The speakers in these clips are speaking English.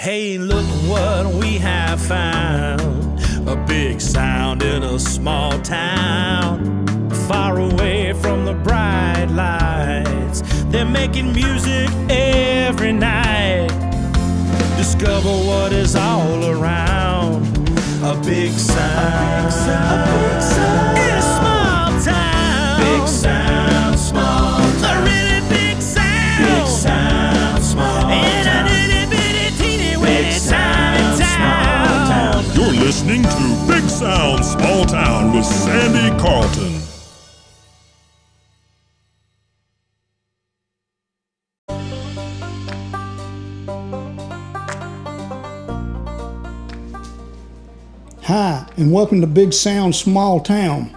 Hey, look what we have found. A big sound in a small town, far away from the bright lights. They're making music every night. Discover what is all around. A big sound, a big sound in a small town. Big sound, small town. A really big sound. Big sound, small town. You're listening to Big Sound Small Town with Sandy Carlton. Hi, and welcome to Big Sound Small Town.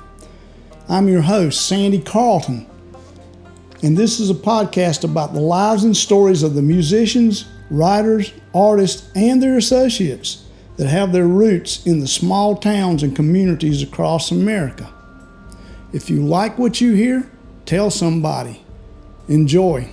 I'm your host, Sandy Carlton, and this is a podcast about the lives and stories of the musicians, writers, artists, and their associates that have their roots in the small towns and communities across America. If you like what you hear, tell somebody. Enjoy.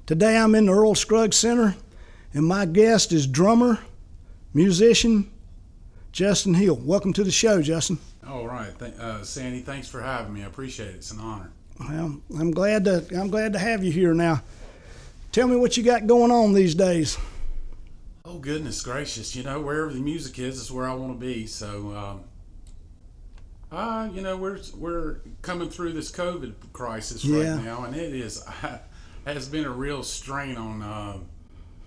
Today I'm in the Earl Scruggs Center, and my guest is drummer, musician, Justin Hill. Welcome to the show, Justin. All right, Sandy. Thanks for having me. I appreciate it. It's an honor. Well, I'm glad to have you here now. Tell me what you got going on these days. Oh, goodness gracious. You know, wherever the music is where I want to be. So We're coming through this COVID crisis Yeah. right now, and it has been a real strain on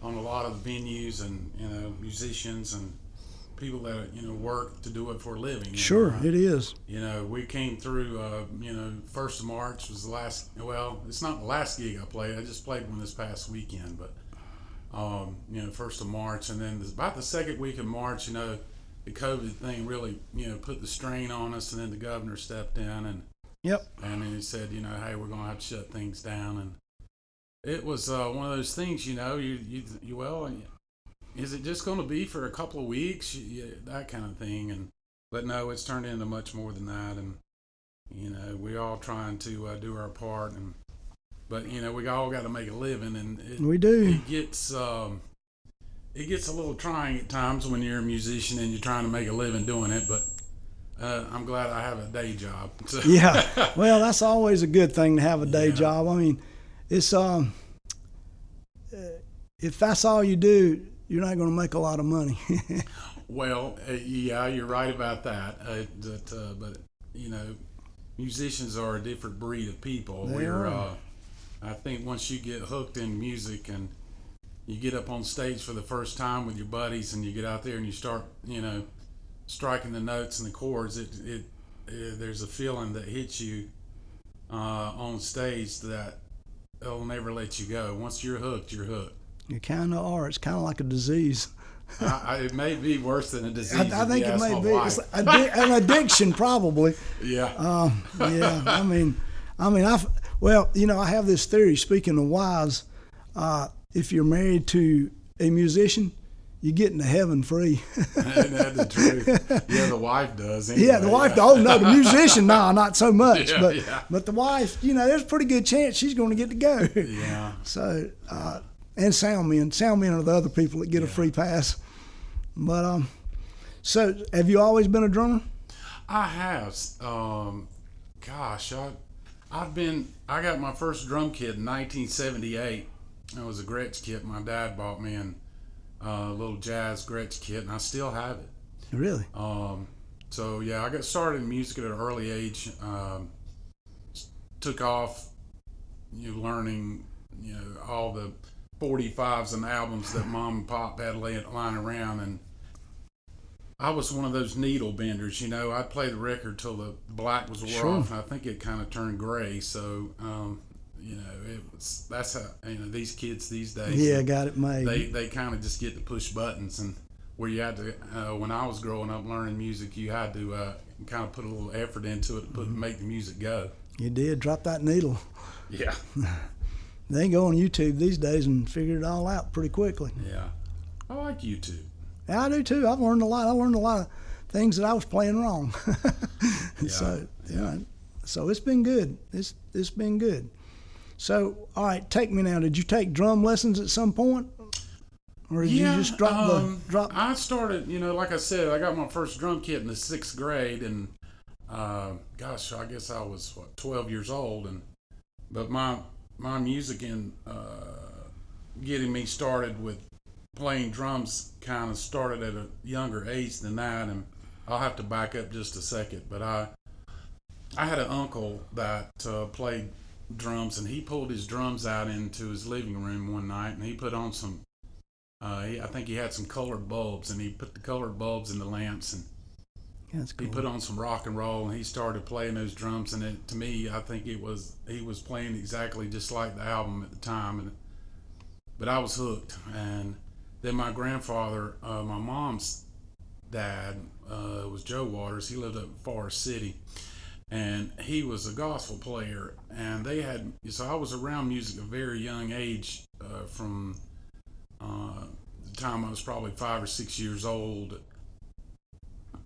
a lot of venues and musicians and people that work to do it for a living. Sure, it is. We came through. 1st of March was the last. Well, it's not the last gig I played. I just played one this past weekend, but 1st of March, and then about the second week of March, the COVID thing really, put the strain on us, and then the governor stepped in and Yep. and he said, hey, we're gonna have to shut things down, and it was one of those things, well, is it just going to be for a couple of weeks, that kind of thing, but no, it's turned into much more than that, and we all trying to do our part, but we all got to make a living, and We do. It gets a little trying at times when you're a musician and you're trying to make a living doing it, but I'm glad I have a day job. So. Yeah. Well, that's always a good thing to have a day Yeah. job. I mean, it's if that's all you do, you're not going to make a lot of money. Well, yeah, you're right about that. But musicians are a different breed of people. They are. I think once you get hooked in music and you get up on stage for the first time with your buddies and you get out there and you start, striking the notes and the chords, there's a feeling that hits you on stage that it'll never let you go. Once you're hooked, you're hooked. You kind of are. It's kind of like a disease. It may be worse than a disease. I think it may be. Wife. It's an addiction, probably. Yeah. Yeah. I mean, I have this theory. Speaking of wives, if you're married to a musician, you get into heaven free. Isn't that the truth? Yeah, the wife does. Anyway. Yeah, the wife. Oh no, the musician, no, not so much. Yeah, but the wife, there's a pretty good chance she's going to get to go. Yeah. So, and sound men are the other people that get a free pass. But so have you always been a drummer? I have. I got my first drum kit in 1978. It was a Gretsch kit. My dad bought me a little jazz Gretsch kit, and I still have it. Really? So yeah, I got started in music at an early age. Took off, learning, all the 45s and albums that Mom and Pop had lying around, and I was one of those needle benders. I'd play the record till the black was wore off, and I think it kind of turned gray. So, that's how these kids these days. Yeah, got it made. They kind of just get to push buttons, and where you had to. When I was growing up learning music, you had to kind of put a little effort into it to make the music go. You did drop that needle. Yeah. They can go on YouTube these days and figure it all out pretty quickly. Yeah, I like YouTube. Yeah, I do too. I've learned a lot. I learned a lot of things that I was playing wrong. So it's been good. It's been good. So, all right, take me now. Did you take drum lessons at some point? Or did you just drop? I started, like I said, I got my first drum kit in the 6th grade, and I guess I was 12 years old, but my music and getting me started with playing drums kind of started at a younger age than that, and I'll have to back up just a second, but I had an uncle that played drums, and he pulled his drums out into his living room one night, and he put on some I think he had some colored bulbs, and he put the colored bulbs in the lamps, and That's cool. he put on some rock and roll, and he started playing those drums, and to me, I think he was playing exactly just like the album at the time, but I was hooked. And then my grandfather, my mom's dad, was Joe Waters. He lived up in Forest City, and he was a gospel player, and so I was around music at a very young age, from the time I was probably 5 or 6 years old,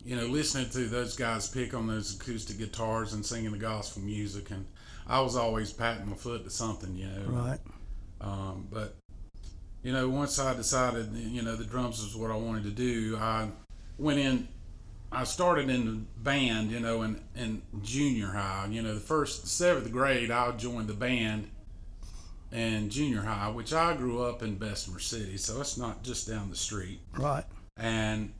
listening to those guys pick on those acoustic guitars and singing the gospel music, and I was always patting my foot to something, Right. But once I decided, the drums was what I wanted to do, I started in the band, in junior high. The 7th grade, I joined the band in junior high, which I grew up in Bessemer City, so it's not just down the street. Right. And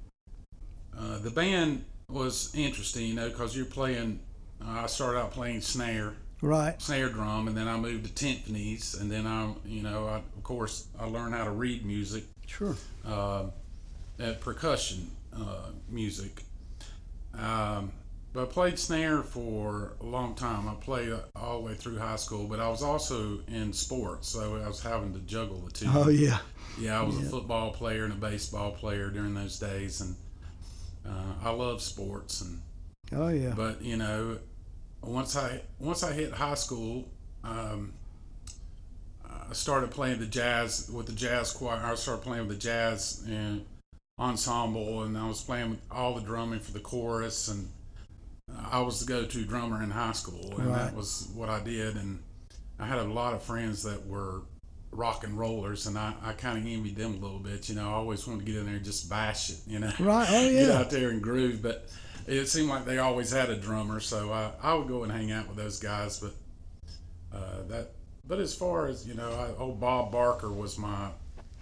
the band was interesting, you know, because you're playing. I started out playing Right. snare drum, and then I moved to timpanis, and then of course, I learned how to read music, Sure. at percussion music. But I played snare for a long time. I played all the way through high school, but I was also in sports, so I was having to juggle the two. Oh yeah. Yeah, I was a football player and a baseball player during those days, and I love sports. And Oh yeah. but you know, once I hit high school, I started playing the jazz with the jazz choir. I started playing with the jazz and ensemble, and I was playing all the drumming for the chorus, and I was the go-to drummer in high school, and that was what I did. And I had a lot of friends that were rock and rollers, and I kind of envied them a little bit. You know, I always wanted to get in there and just bash it, you know, Right. Oh yeah. get out there and groove. But it seemed like they always had a drummer, so I would go and hang out with those guys. But but as far as, you know, old Bob Barker was my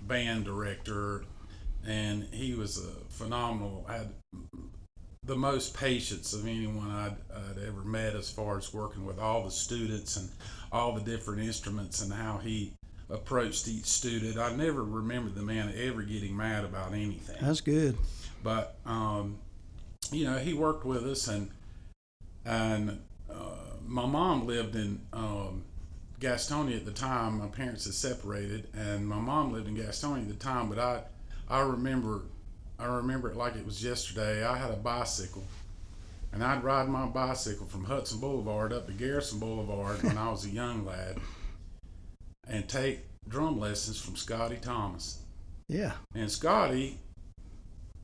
band director, and he was a phenomenal, had the most patience of anyone I'd ever met, as far as working with all the students and all the different instruments and how he approached each student. I never remembered the man ever getting mad about anything. That's good. But you know, he worked with us, and my mom lived in Gastonia at the time. My parents had separated, and my mom lived in Gastonia at the time. But I remember it like it was yesterday. I had a bicycle, and I'd ride my bicycle from Hudson Boulevard up to Garrison Boulevard when I was a young lad, and take drum lessons from Scotty Thomas. Yeah. And Scotty,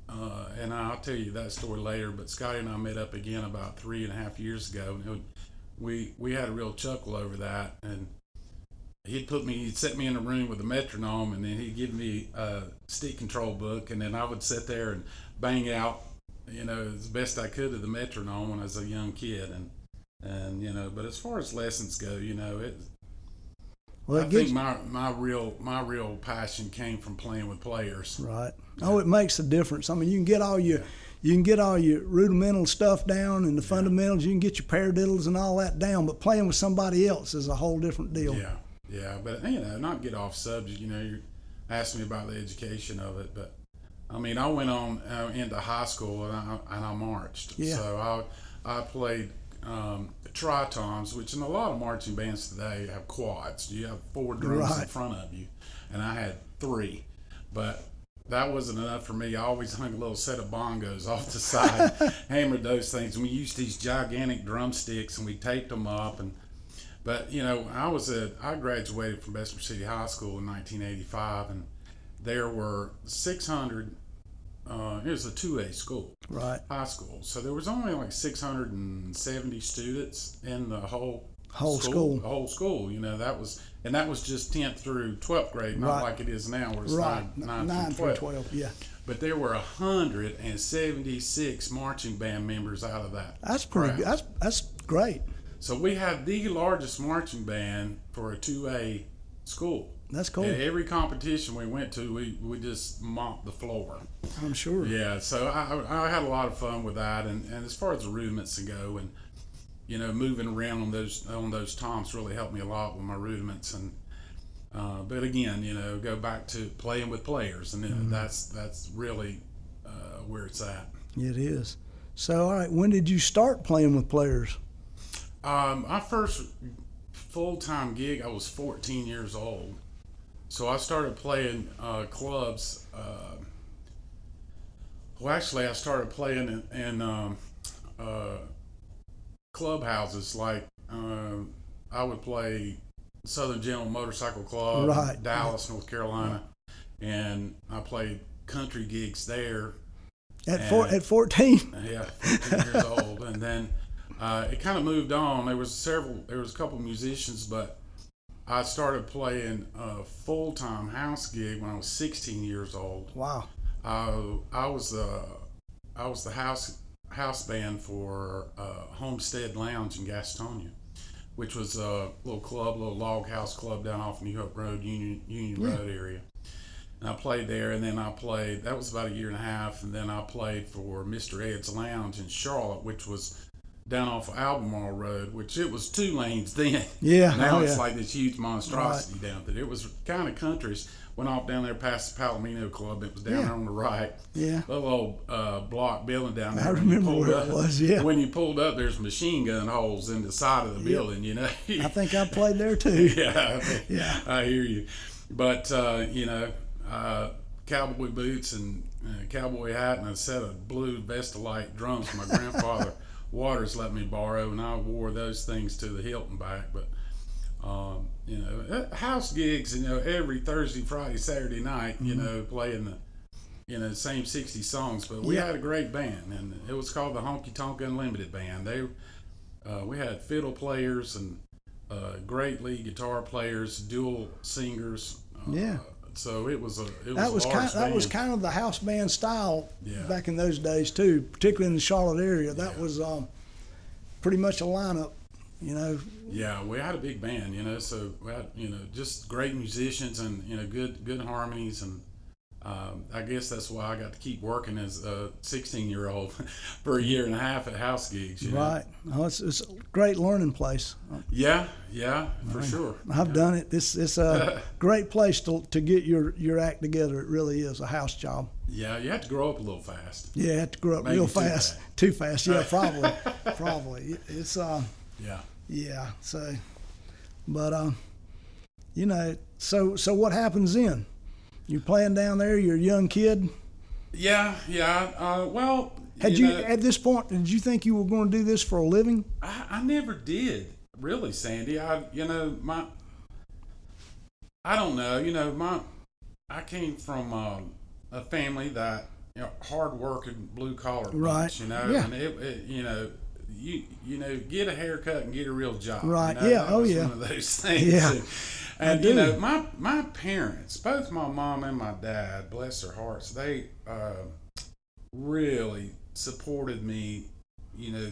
and I'll tell you that story later, but Scotty and I met up again about 3.5 years ago. And we had a real chuckle over that. And he'd set me in a room with a metronome, and then he'd give me a stick control book, and then I would sit there and bang out, you know, as best I could to the metronome when I was a young kid. And you know, but as far as lessons go, you know, I think my real passion came from playing with players. Right. Oh, it makes a difference. I mean, you can get all your rudimental stuff down and the fundamentals. You can get your paradiddles and all that down, but playing with somebody else is a whole different deal. Yeah. But you know, not get off subject. You know, you asked me about the education of it, but I mean, I went on into high school, and I marched. Yeah. So I played tritoms, which in a lot of marching bands today have quads. You have 4 drums in front of you, and I had 3, but that wasn't enough for me. I always hung a little set of bongos off the side, hammered those things, and we used these gigantic drumsticks, and we taped them up. But you know, I graduated from Bessemer City High School in 1985, and there were 600. It was a 2A school, right? High school. So there was only like 670 students in the whole school. The whole school. You know, that was just 10th through 12th grade, not like it is now, where it's 9 through 12. Yeah. But there were 176 marching band members out of that. That's pretty good. That's great. So we had the largest marching band for a 2A school. That's cool. At every competition we went to, we just mopped the floor. I'm sure. Yeah, so I had a lot of fun with that, and as far as the rudiments go, and you know, moving around on those toms really helped me a lot with my rudiments. And but again, you know, go back to playing with players, and that's really where it's at. It is. So, all right, when did you start playing with players? My first full-time gig, I was 14 years old. So I started playing clubs. Well, actually, I started playing in clubhouses. Like I would play Southern General Motorcycle Club, in Dallas, North Carolina, and I played country gigs there. At 14? Yeah, 14 years old, and then it kind of moved on. There was a couple musicians, but I started playing a full-time house gig when I was 16 years old. Wow. I was the house band for Homestead Lounge in Gastonia, which was a little log house club down off New Hope Road, Union Road area. And I played there, and then that was about a year and a half, and then I played for Mr. Ed's Lounge in Charlotte, which was down off of Albemarle Road, which it was 2 lanes then. Yeah. Now oh, it's yeah. like this huge monstrosity down there. It was kind of countries. Went off down there past the Palomino Club. It was down there on the right. Yeah. Little old block building down there. I remember where it was, yeah. When you pulled up, there's machine gun holes in the side of the building, you know. I think I played there too. Yeah. Yeah. I hear you. But, cowboy boots and cowboy hat and a set of blue Vestalite drums my grandfather Waters let me borrow, and I wore those things to the hilt and back. But house gigs, every Thursday, Friday, Saturday night, playing the same 60 songs. But we had a great band, and it was called the Honky Tonk Unlimited Band. We had fiddle players and great lead guitar players, dual singers. So it was that was kind of the house band style back in those days too, particularly in the Charlotte area. That was pretty much a lineup, Yeah, we had a big band, so we had just great musicians and good harmonies, and I guess that's why I got to keep working as a 16-year-old for a year and a half at house gigs. Right. Oh, it's a great learning place. Yeah, for sure. I've done it. It's a great place to get your act together. It really is a house job. Yeah, you have to grow up a little fast. Yeah, you have to grow up real fast. Too fast. Yeah, probably. It's Yeah. So, but so what happens then? You're playing down there. You're a young kid. Yeah. Well, had you at this point? Did you think you were going to do this for a living? I never did, really, Sandy. I don't know. I came from a family that hard working, blue collar, right? And it, get a haircut and get a real job, right? One of those things. Yeah. And my parents, both my mom and my dad, bless their hearts, they really supported me,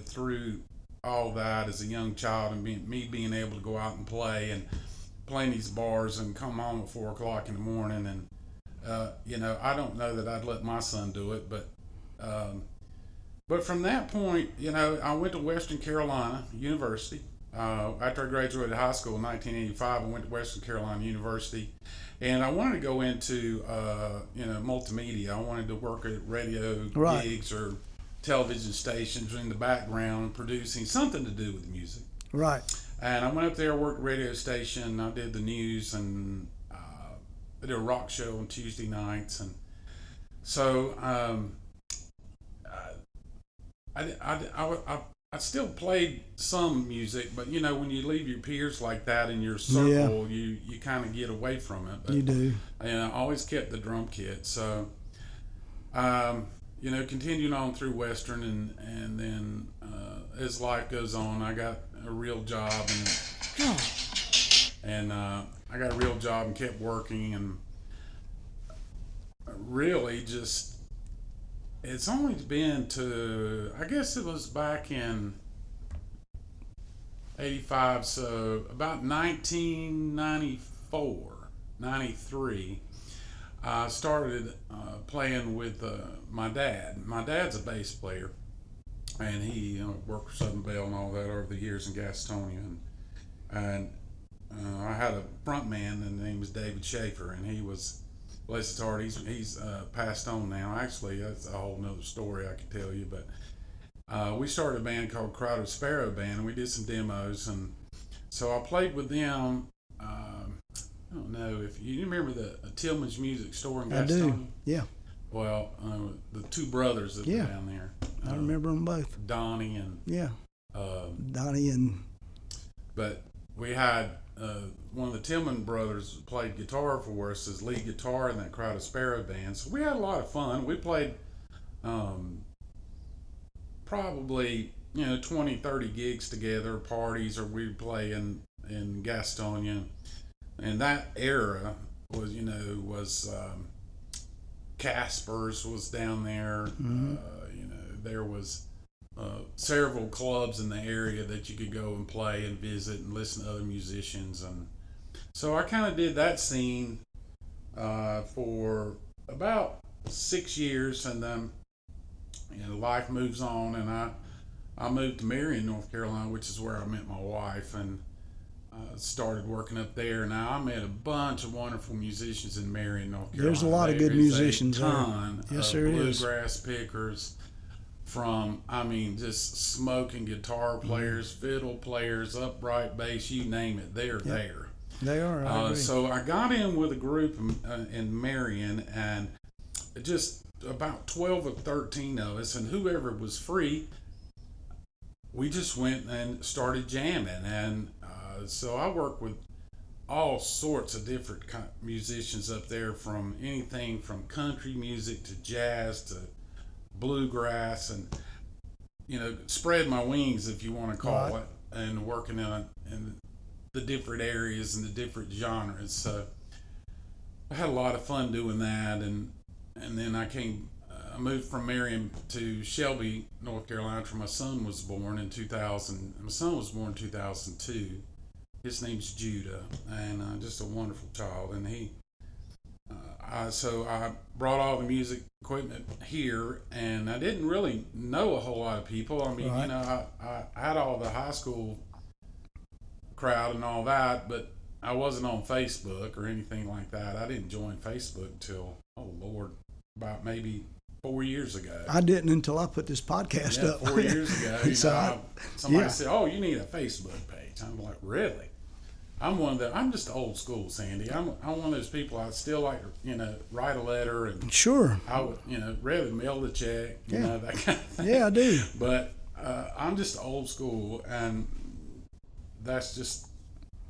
through all that as a young child, and me being able to go out and play in these bars and come home at 4 o'clock in the morning. And I don't know that I'd let my son do it, but from that point, I went to Western Carolina University. After I graduated high school in 1985, I went to Western Carolina University, and I wanted to go into multimedia. I wanted to work at radio gigs or television stations in the background, producing something to do with music. Right. And I went up there, worked radio station. I did the news, and I did a rock show on Tuesday nights, and so I still played some music, but when you leave your peers like that in your circle, you kind of get away from it. But, you do. And I always kept the drum kit. So, continuing on through Western, and then as life goes on, I got a real job, and I got a real job and kept working, and really just. It's only been I guess it was back in 85, so about 1994, 93, I started playing with my dad. My dad's a bass player, and he worked for Southern Bell and all that over the years in Gastonia. And I had a front man, and the name was David Schaefer, and he was... Bless his heart, he's passed on now. Actually, that's a whole nother story I could tell you. But we started a band called Crowded Sparrow Band, and we did some demos. And so I played with them. I don't know if you remember the Tillman's Music Store in Gastonia. I do, yeah. Well, the two brothers that were down there. I remember them both. Donnie and... Yeah. Donnie and... But we had... one of the Tillman brothers played guitar for us as lead guitar in that Crowded Sparrow Band. So we had a lot of fun. We played probably 20, 30 gigs together, parties, or we'd play in Gastonia. And that era was Casper's was down there. Mm-hmm. There was several clubs in the area that you could go and play and visit and listen to other musicians, and so I kind of did that scene for about 6 years, and then life moves on, and I moved to Marion, North Carolina, which is where I met my wife, and started working up there. Now, I met a bunch of wonderful musicians in Marion, North Carolina. There's a lot of good musicians there. Yes, there is. Bluegrass pickers, from, just smoking guitar players, fiddle players, upright bass, you name it, they're there. They are. I agree. So I got in with a group in Marion, and just about 12 or 13 of us, and whoever was free, we just went and started jamming. And so I work with all sorts of different musicians up there, from anything from country music to jazz to bluegrass, and spread my wings, if you want to call it, and working in the different areas and the different genres. So I had a lot of fun doing that, and then I moved from Marion to Shelby, North Carolina, where my son was born in 2000. My son was born in 2002. His name's Judah, and just a wonderful child. And so I brought all the music equipment here, and I didn't really know a whole lot of people. I had all the high school crowd and all that, but I wasn't on Facebook or anything like that. I didn't join Facebook until, about maybe 4 years ago. I didn't until I put this podcast up. 4 years ago. Somebody said, "Oh, you need a Facebook page." I'm like, "Really?" I'm just old school, Sandy. I'm one of those people. I still like to, write a letter, and sure, I would, rather mail the check, that kind of thing. Yeah, I do. But I'm just old school, and that's just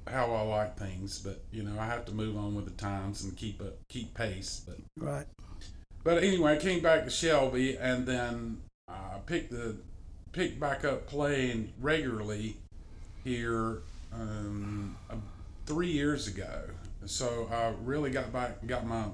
how I like things. But I have to move on with the times and keep pace. But right. But anyway, I came back to Shelby, and then I picked back up playing regularly here 3 years ago. So I really got my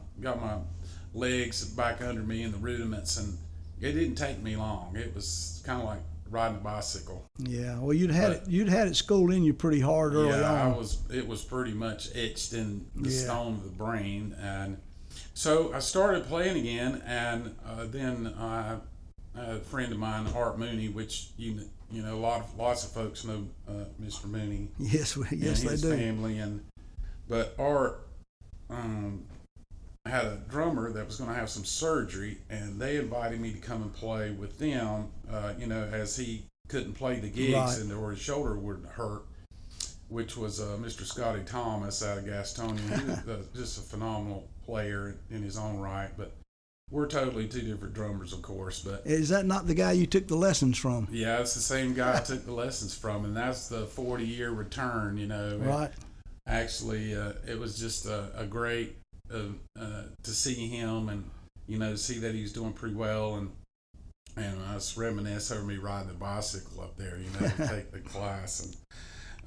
legs back under me in the rudiments, and it didn't take me long. It was kind of like riding a bicycle. Yeah, well, you'd had it schooled in you pretty hard early on. It was pretty much etched in the stone of the brain, and so I started playing again, and then I had a friend of mine, Art Mooney, which lots of folks know Mr. Mooney. Yes, and they his do. Family, but Art had a drummer that was going to have some surgery, and they invited me to come and play with them. As he couldn't play the gigs, or his shoulder would hurt, which was Mr. Scotty Thomas out of Gastonia. He was just a phenomenal player in his own right, but we're totally two different drummers, of course. But is that not the guy you took the lessons from? Yeah, it's the same guy I took the lessons from, and that's the 40-year return. Right. Actually, it was just a great to see him, and see that he's doing pretty well, and I just reminisce over me riding the bicycle up there, to take the class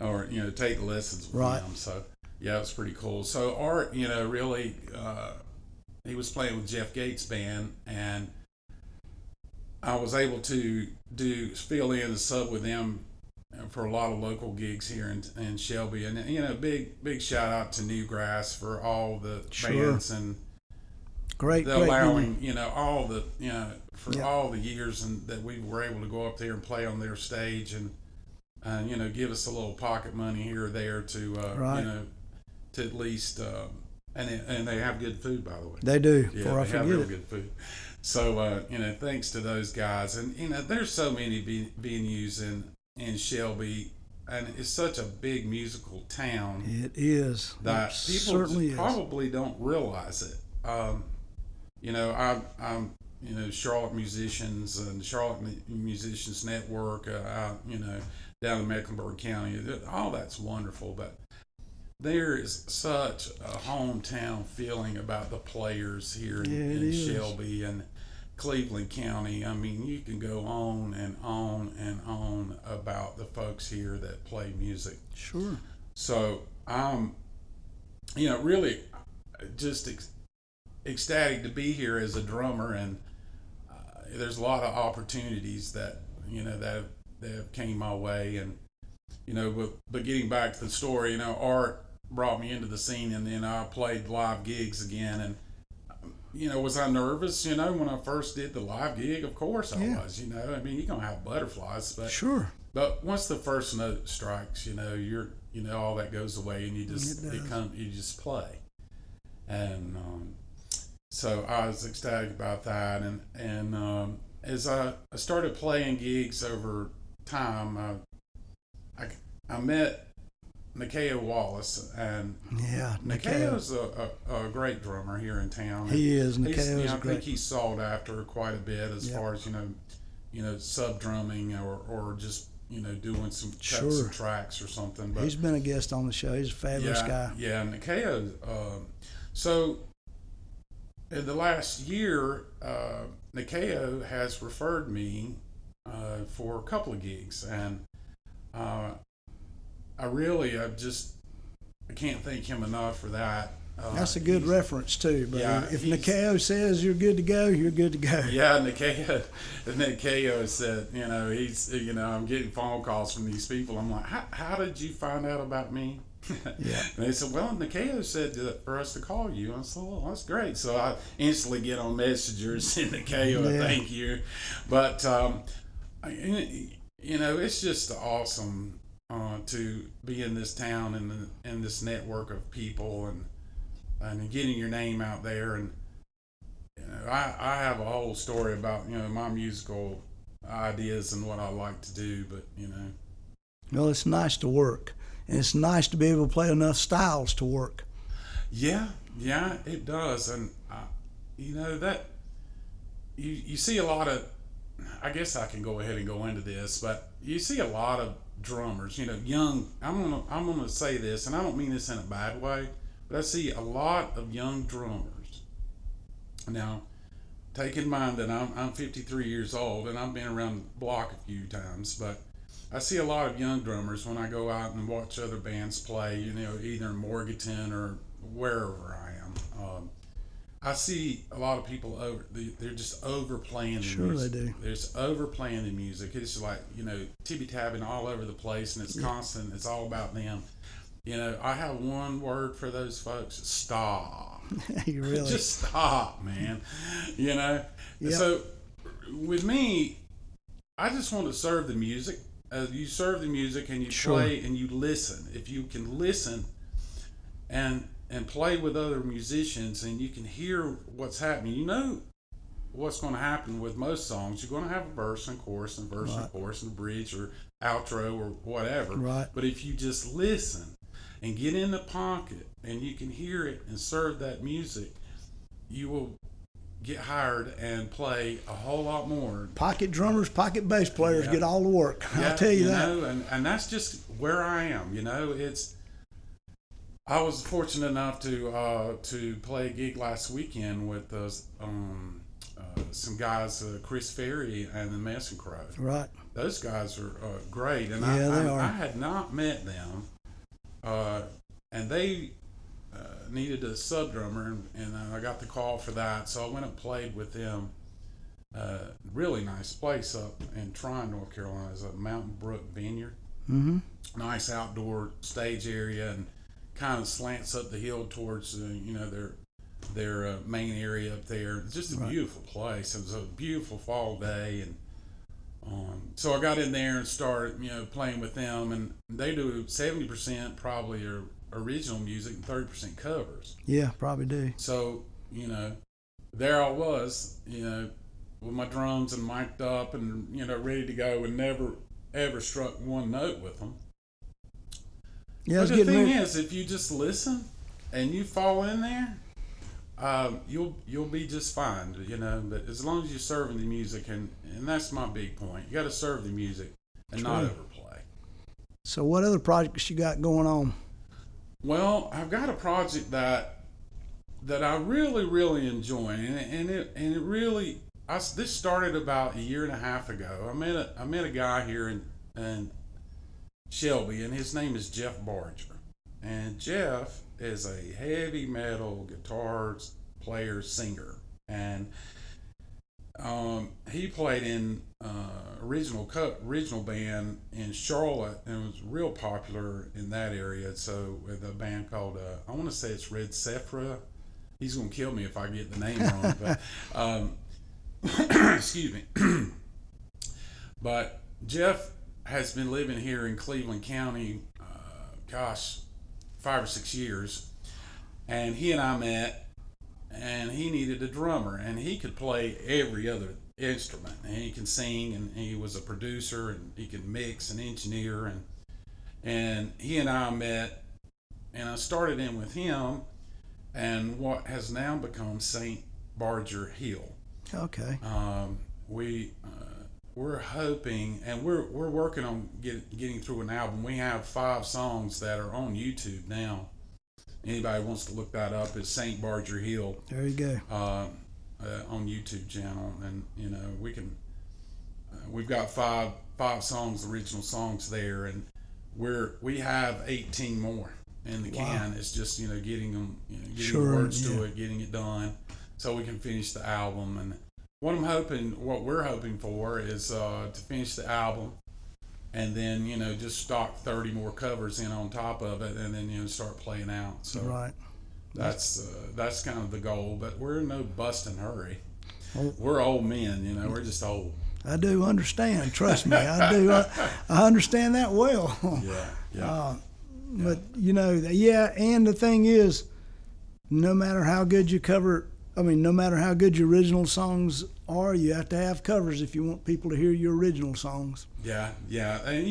or take the lessons with him. So yeah, it was pretty cool. So Art, really, he was playing with Jeff Gates' band, and I was able to fill in and sub with them for a lot of local gigs here in Shelby, and big shout out to Newgrass for all the bands and great allowing all the for all the years and that we were able to go up there and play on their stage, and give us a little pocket money here or there to to at least and they have good food, by the way. They do. Yeah, they have real good food. So thanks to those guys, and there's so many venues in Shelby, and it's such a big musical town. It is. That it people probably don't realize it. I'm Charlotte Musicians and Charlotte Musicians Network, down in Mecklenburg County. All that's wonderful, but there is such a hometown feeling about the players here in Shelby and Cleveland County. I mean, you can go on and on and on about the folks here that play music. Sure. So I'm, really just ecstatic to be here as a drummer, and there's a lot of opportunities that that have came my way, and but getting back to the story, Art brought me into the scene, and then I played live gigs again. And was I nervous? When I first did the live gig, of course I was. I mean, you're gonna have butterflies, but sure. But once the first note strikes, you're all that goes away, and you just play. And so I was ecstatic about that, and as I started playing gigs over time, I met Nikeo Wallace, and Nikeo's a great drummer here in town. He is. Nikeo's I think he's sought after quite a bit as far as sub drumming or just doing some tracks or something. But he's been a guest on the show. He's a fabulous guy. Yeah, Nikeo. So in the last year, Nikeo has referred me for a couple of gigs, and I can't thank him enough for that. That's a good reference too. But if Nikeo says you're good to go, you're good to go. Yeah, Nikeo said, I'm getting phone calls from these people. I'm like, how did you find out about me? Yeah. And they said, well, Nikeo said for us to call you. I said, well, that's great. So I instantly get on Messenger and send Nikeo a thank you. But it's just awesome to be in this town and in this network of people and getting your name out there. And I have a whole story about my musical ideas and what I like to do, but well, it's nice to work, and it's nice to be able to play enough styles to work. Yeah, it does. And that you see a lot of, I guess I can go ahead and go into this, but you see a lot of drummers, young. I'm gonna say this, and I don't mean this in a bad way, but I see a lot of young drummers. Now, take in mind that I'm 53 years old, and I've been around the block a few times, but I see a lot of young drummers when I go out and watch other bands play, either in Morganton or wherever I am. I see a lot of people they're just overplaying the music. Sure they do. They're just overplaying the music. It's like, tibby-tabbing all over the place, and it's constant. It's all about them. I have one word for those folks: stop. You really? Just stop, man. Yep. So with me, I just want to serve the music. You serve the music, and you play and you listen. If you can listen and play with other musicians, and you can hear what's happening, what's going to happen with most songs. You're going to have a verse and chorus and verse and chorus and bridge or outro or whatever. Right. But if you just listen and get in the pocket and you can hear it and serve that music, you will get hired and play a whole lot more. Pocket drummers, pocket bass players get all the work. I'll tell you that. And that's just where I am. I was fortunate enough to play a gig last weekend with some guys, Chris Ferry and the Mason Crow. Right. Those guys are great, and they are. I had not met them, and they needed a sub drummer, and I got the call for that, so I went and played with them. Really nice place up in Tryon, North Carolina. It's a Mountain Brook Vineyard. Mm-hmm. Nice outdoor stage area, and kind of slants up the hill towards their main area up there. It's just a beautiful place. It was a beautiful fall day, and so I got in there and started playing with them, and they do 70% probably original music and 30% covers. Yeah, probably do. So there I was with my drums and mic'd up and ready to go, and never ever struck one note with them. Yeah, but the thing is, if you just listen and you fall in there, you'll be just fine, But as long as you're serving the music, and that's my big point, you got to serve the music and not overplay. So, what other projects you got going on? Well, I've got a project that I really, really enjoy, and it really. This started about a year and a half ago. I met a guy here in Shelby, and his name is Jeff Barger. And Jeff is a heavy metal guitar player, singer. And He played in original band in Charlotte and was real popular in that area. So with a band called I want to say it's Red Sephra. He's gonna kill me if I get the name wrong, but excuse me. But Jeff has been living here in Cleveland County, 5 or 6 years, and he and I met, and he needed a drummer, and he could play every other instrument, and he can sing, and he was a producer, and he could mix and engineer, and he and I met, and I started in with him, and what has now become St. Barger Hill. Okay. We're hoping, and we're working on getting through an album. We have 5 songs that are on YouTube now. Anybody wants to look that up, it's St. Barger Hill. There you go. On YouTube channel, and you know we can. We've got five songs, original songs there, and we have 18 more in the can. It's just getting them, getting the words to it, getting it done, so we can finish the album. And what we're hoping for is to finish the album, and then just stock 30 more covers in on top of it, and then start playing out. So right. That's kind of the goal, but we're in no busting hurry. We're old men, we're just old. I do understand. Trust me, I do. I understand that well. Yeah. But and the thing is, no matter how good you cover, no matter how good your original songs are, you have to have covers if you want people to hear your original songs. Yeah, and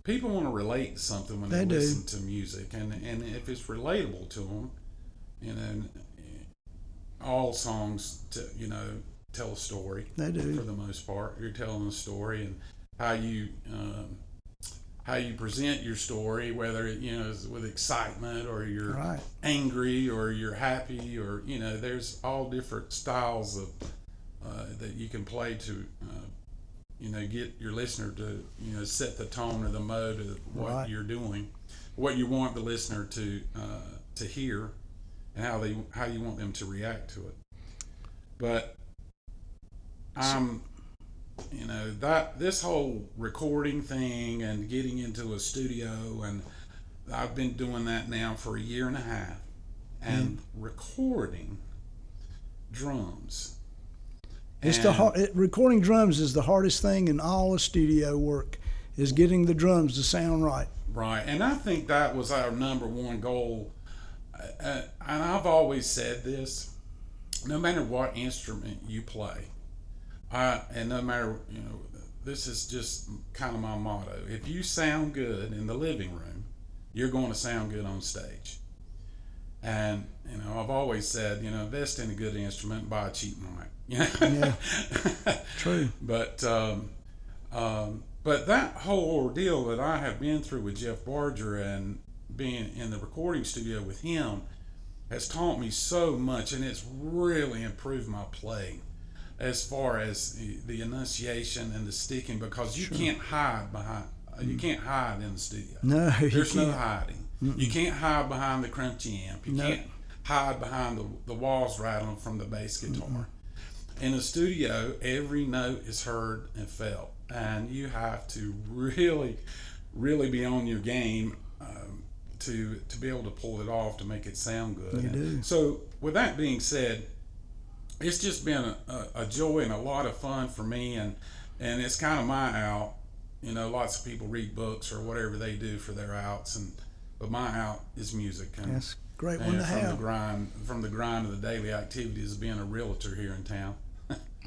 people want to relate to something when they listen to music, and if it's relatable to them, all songs tell a story. They do. For the most part, you're telling a story, and how you present your story, whether is with excitement or you're angry or you're happy, or there's all different styles of that you can play to get your listener to set the tone or the mode of what you're doing, what you want the listener to hear, and how you want them to react to it. But that this whole recording thing and getting into a studio, and I've been doing that now for 1.5 years, and recording drums. Recording drums is the hardest thing in all of studio work, is getting the drums to sound right. Right, and I think that was our number one goal. And I've always said this: no matter what instrument you play, and no matter this is just kind of my motto. If you sound good in the living room, you're going to sound good on stage. And I've always said, invest in a good instrument, buy a cheap mic. Yeah, true. But that whole ordeal that I have been through with Jeff Barger and being in the recording studio with him has taught me so much, and it's really improved my playing as far as the enunciation and the sticking, because you can't hide behind. You can't hide in the studio. No, there's no hiding. You can't hide behind the crunchy amp. You can't hide behind the walls rattling from the bass guitar. In the studio, every note is heard and felt, and you have to really, really be on your game to be able to pull it off, to make it sound good. You do. So, with that being said, it's just been a joy and a lot of fun for me, and it's kind of my out. Lots of people read books or whatever they do for their outs, but my out is music. And, that's a great one to have. From the grind of the daily activities of being a realtor here in town.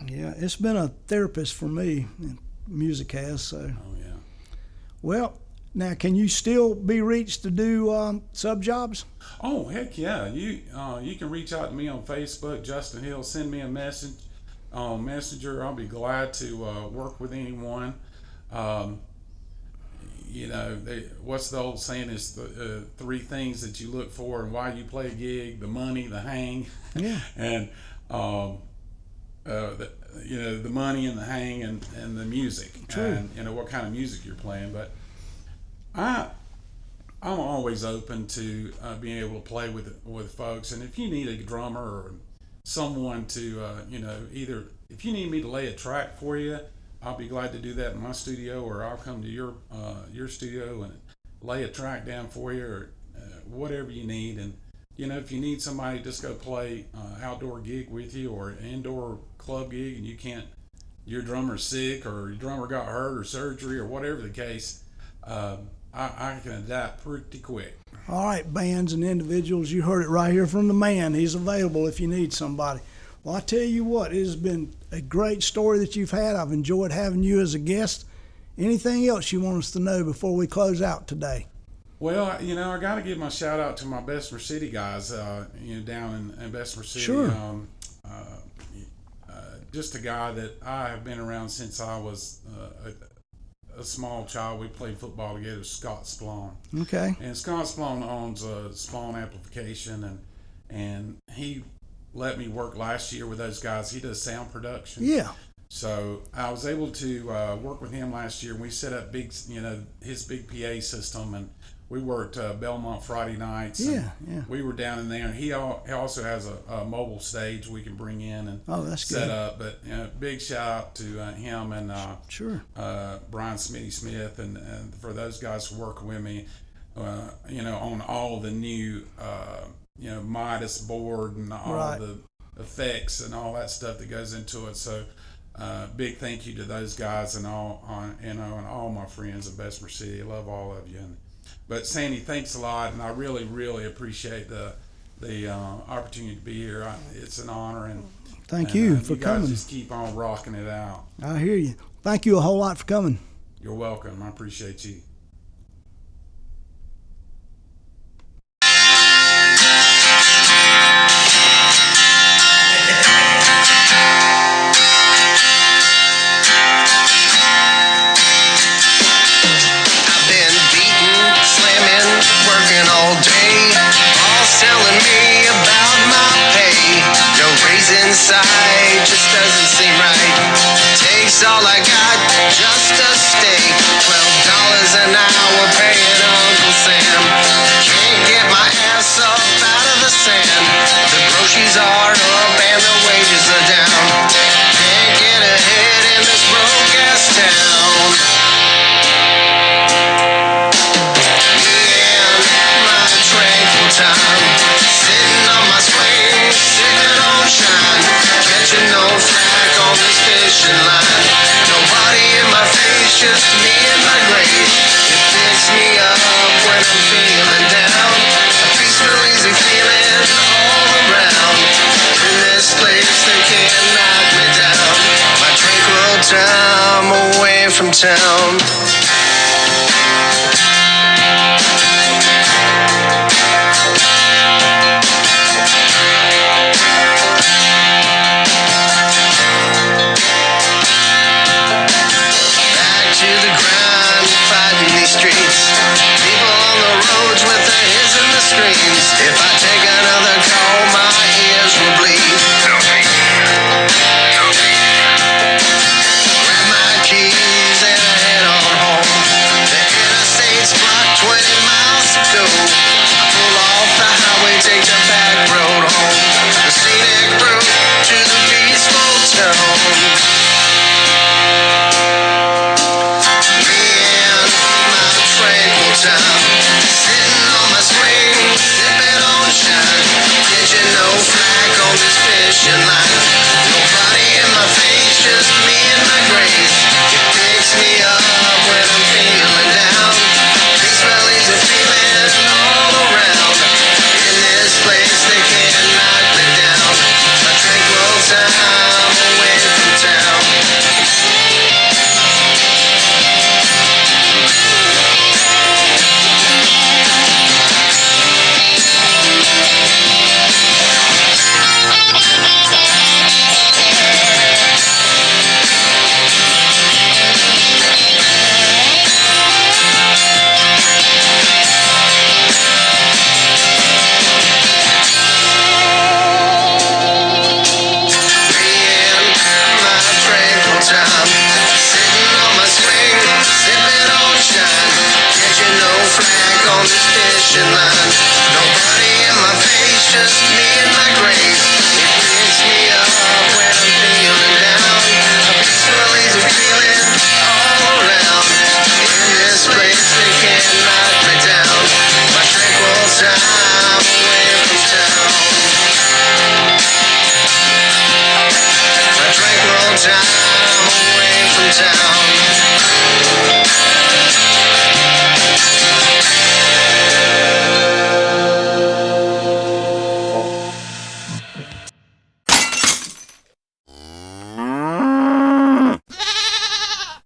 Yeah, it's been a therapist for me, music has. So. Oh yeah. Well, now can you still be reached to do sub jobs? Oh heck yeah! You can reach out to me on Facebook, Justin Hill. Send me a message on Messenger. I'll be glad to work with anyone. What's the old saying? Is the 3 things that you look for and why you play a gig: the money, the hang, and the money and the hang and the music. True. And what kind of music you're playing. But I'm always open to being able to play with folks. And if you need a drummer or someone to, either if you need me to lay a track for you, I'll be glad to do that in my studio, or I'll come to your studio and lay a track down for you, or whatever you need. And if you need somebody to just go play outdoor gig with you, or an indoor club gig, and you can't, your drummer's sick, or your drummer got hurt or surgery, or whatever the case, I can adapt pretty quick. All right, bands and individuals, you heard it right here from the man. He's available if you need somebody. Well, I tell you what, it has been a great story that you've had. I've enjoyed having you as a guest. Anything else you want us to know before we close out today? Well, I got to give my shout out to my Bessemer City guys, down in Bessemer City. Sure. Just a guy that I have been around since I was a small child. We played football together, Scott Splone. Okay. And Scott Splone owns Splone Amplification, and he let me work last year with those guys. He does sound production. Yeah. So I was able to work with him last year, and we set up his big PA system, and we worked Belmont Friday nights. Yeah. We were down in there, and he also has a mobile stage we can bring in and that's set good. up. But big shout out to him and Sure. Brian Smitty Smith and for those guys for working with me, on all the new Midas board and all the effects and all that stuff that goes into it. So big thank you to those guys and all my friends in Bessemer City. I love all of you. But Sandy, thanks a lot, and I really, really appreciate the opportunity to be here. It's an honor, and thank you for you guys coming. just keep on rocking it out. I hear you. Thank you a whole lot for coming. You're welcome. I appreciate you. All day, all's telling me about my pay. No raise inside, just doesn't seem right. Takes all I got just to stay. $12 an hour paying Uncle Sam. Can't get my ass up out of the sand. The groceries are up and the wages are down. Can't get ahead in this broke ass town. Time sitting on my swing, sipping on shine, catching no flag on this fishing line. Nobody in my face, just me and my grave. It picks me up when I'm feeling down. A peaceful, easy feeling all around. In this place they can't knock me down. My tranquil time away from town.